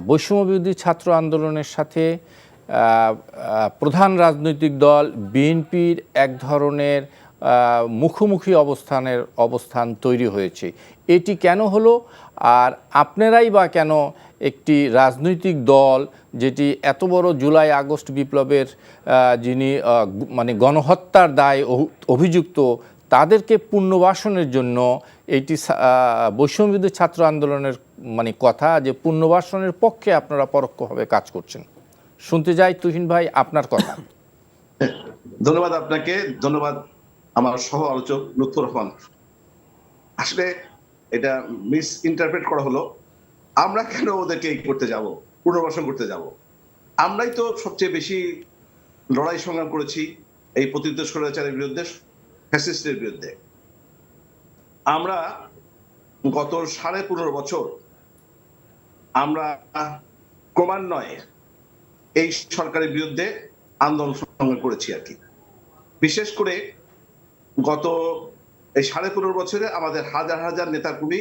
বৈষম্যবিরোধী ছাত্র আন্দোলনের সাথে প্রধান রাজনৈতিক দল বিএনপির এক ধরনের মুখোমুখি অবস্থান তৈরি হয়েছে। এটি কেন হলো? আর আপনারাই বা কেন একটি রাজনৈতিক দল যেটি এত বড় জুলাই আগস্ট বিপ্লবের যিনি মানে গণহত্যার দায় অভিযুক্ত তাদেরকে পুনর্বাসনের জন্য এইটি বৈষম্যবিরোধী ছাত্র আন্দোলনের মানে কথা যে পুনর্বাসনের পক্ষে আপনারা পরোক্ষভাবে কাজ করছেন? শুনতে যাই তুহিন ভাই আপনার কথা। ধন্যবাদ আপনাকে, ধন্যবাদ আমার সহ আলোচক লুৎফর রহমান। আসলে এটা মিস ইন্টারপ্রেট করা হলো। আমরা কেন ওদেরকে করতে যাব, পুনর্বাসন করতে যাব? আমরাই তো সবচেয়ে বেশি লড়াই সংগ্রাম করেছি এই পতিত স্বৈরাচারের বিরুদ্ধে, ফ্যাসিস্টের বিরুদ্ধে। আমরা গত 15.5 বছর আমরা ক্রমান্বয়ে এই সরকারের বিরুদ্ধে আন্দোলন সংগ্রাম করেছি আর কি। বিশেষ করে গত এই 15.5 বছরে আমাদের হাজার হাজার নেতাকর্মী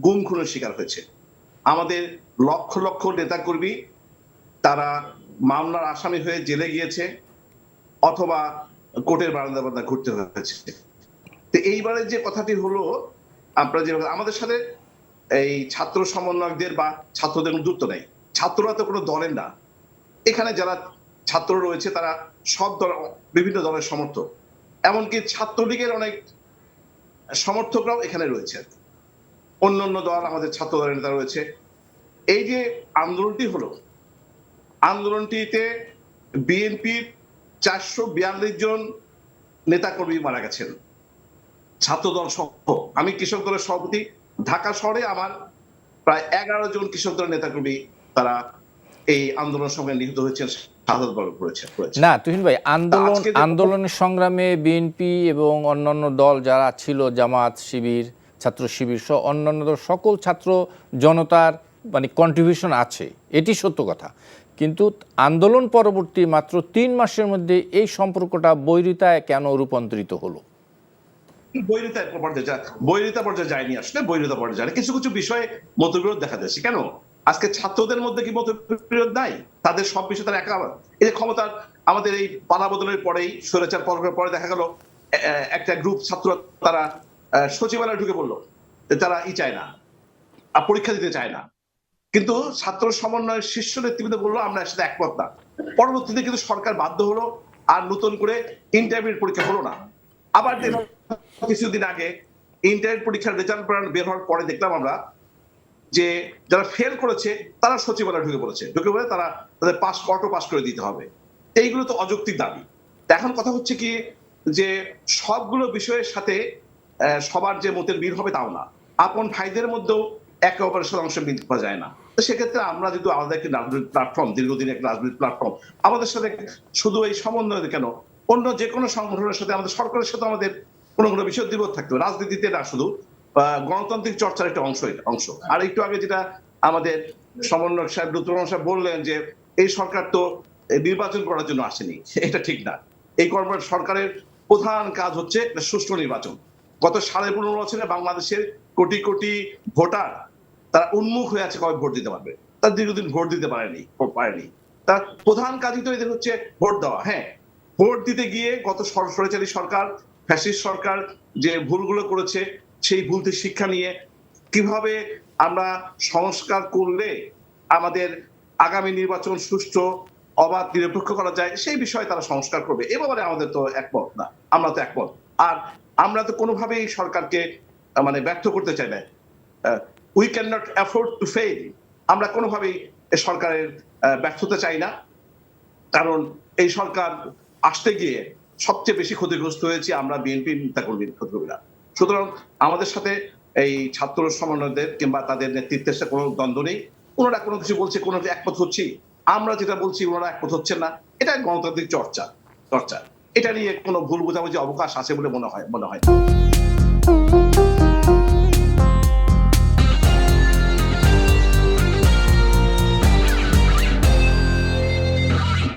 গুম খুনের শিকার হয়েছে। আমাদের লক্ষ লক্ষ নেতাকর্মী তারা মামলার আসামি হয়ে জেলে গিয়েছে অথবা কোর্টের বারান্দা ঘুরতে হয়েছে। তো এইবারে যে কথাটি হলো, আপনারা যে আমাদের সাথে এই ছাত্র সমন্বয়কদের বা ছাত্রদের যুক্ত নেই, ছাত্ররা তো কোনো দলের না। এখানে যারা ছাত্র রয়েছে তারা সব দল, বিভিন্ন দলের সমর্থক, এমনকি ছাত্রলীগের অনেক সমর্থকরাও এখানে রয়েছে। অন্যান্য দল, আমাদের ছাত্র দলের নেতা রয়েছে। এই যে আন্দোলনটি হলো, আন্দোলনটিতে বিএনপির 442 জন নেতাকর্মী মারা গেছেন, ছাত্রদল সহ। আমি কৃষক দলের সভাপতি, ঢাকা শহরে আমার প্রায় 11 জন কৃষক দলের নেতাকর্মী তারা এই আন্দোলন সঙ্গে নিহত হয়েছেন, শাহাদাত বরণ করেছেন। না তুহিন ভাই, আন্দোলনের সংগ্রামে বিএনপি এবং অন্যান্য দল যারা ছিল, জামাত শিবির, ছাত্র শিবির সহ অন্যান্য সকল ছাত্র জনতার মানে কন্ট্রিবিউশন আছে, এটি সত্য কথা। কিন্তু আন্দোলন পরবর্তী মাত্র 3 মাসের মধ্যে এই সম্পর্কটা বৈরিতায় কেন রূপান্তরিত হলো? বৈরিতা পর্যায়ে যায়নি, আসলে বৈরিতা পর্যায়ে যায়নি। কিছু কিছু বিষয়ে মতবিরোধ দেখা যাচ্ছে। কেন আজকে ছাত্রদের মধ্যে কি মতবিরোধ নাই? তাদের সব বিষয়ে তারা একা। এই যে ক্ষমতার আমাদের এই পালা বদলের পরেই, স্বৈরাচার পরে দেখা গেল একটা গ্রুপ ছাত্র তারা সচিবালয়ে ঢুকে পড়লো, তারা চায় না, পরীক্ষা দিতে চায় না। কিন্তু ছাত্র সমন্বয়ের শীর্ষ নেতৃবৃন্দ বললো আমরা এর সাথে একমত না। পরবর্তীতে কিন্তু সরকার বাধ্য হলো, আর নতুন করে ইন্টারমিডিয়েট পরীক্ষা হলো না। আবার কিছুদিন আগে ইন্টারমিডিয়েট পরীক্ষার রেজাল্ট বের হওয়ার পরে দেখলাম আমরা যে যারা ফেল করেছে তারা সচিবালয়ে ঢুকে পড়ে তারা তাদের অটো পাস করে দিতে হবে। এইগুলো তো অযৌক্তিক দাবি। এখন কথা হচ্ছে কি যে সবগুলো বিষয়ের সাথে সবার যে মতের মিল হবে তাও না। আপন ভাইদের মধ্যেও একে অপরের সাথে অংশ মিল করা যায় না। তো সেক্ষেত্রে আমরা যদি আলাদা একটি রাজনৈতিক প্ল্যাটফর্ম, দীর্ঘদিন একটা রাজনৈতিক প্ল্যাটফর্ম, আমাদের সাথে শুধু এই সমন্বয় কেন, অন্য যে কোনো সংগঠনের সাথে, আমাদের সরকারের সাথে আমাদের কোনো কোনো বিষয় দ্বিমত থাকতো। রাজনীতিতে না, শুধু গণতান্ত্রিক চর্চার একটা অংশ। আর একটু আগে যেটা আমাদের সমন্বয়ক সাহেব লুৎফর রহমান সাহেব বললেন যে এই সরকার তো নির্বাচন করার জন্য আসেনি, এটা ঠিক না। এই সরকারের প্রধান কাজ হচ্ছে সুষ্ঠু নির্বাচন। গত 15.5 বছরে বাংলাদেশের কোটি কোটি ভোটার তারা উন্মুখ হয়ে আছে কবে ভোট দিতে পারবে। তারা দীর্ঘদিন ভোট দিতে পারেনি। তার প্রধান কাজই তো এদের হচ্ছে ভোট দেওয়া। হ্যাঁ, ভোট দিতে গিয়ে গত স্বৈরাচারী সরকার, ফ্যাসিস্ট সরকার যে ভুলগুলো করেছে, সেই ভুল থেকে শিক্ষা নিয়ে কিভাবে আমরা সংস্কার করলে আমাদের আগামী নির্বাচন সুষ্ঠু, অবাধ, নিরপেক্ষ করা যায়, সেই বিষয়ে তারা সংস্কার করবে। এ ব্যাপারে আমাদের তো একমত না, আমরা তো একমত। আর আমরা তো কোনোভাবেই সরকারকে মানে ব্যর্থ করতে চাই না। We can not afford to fail. আমরা কোনোভাবেই সরকারের ব্যর্থতা চাই না, কারণ এই সরকার আসতে গিয়ে সবচেয়ে বেশি ক্ষতিগ্রস্ত হয়েছি আমরা বিএনপি নেতাকর্মীরা। সুতরাং আমাদের সাথে এই ছাত্র সমন্বয়কদের কিংবা তাদের নেতৃত্বের সাথে কোনো দ্বন্দ্ব নেই। ওনারা কোনো কিছু বলছে, কোনো একমত হচ্ছি, আমরা যেটা বলছি ওনারা একমত হচ্ছেন না। এটা গণতান্ত্রিক চর্চা। এটা নিয়ে কোনো ভুল বোঝাবুঝি অবকাশ আছে বলে মনে হয় না।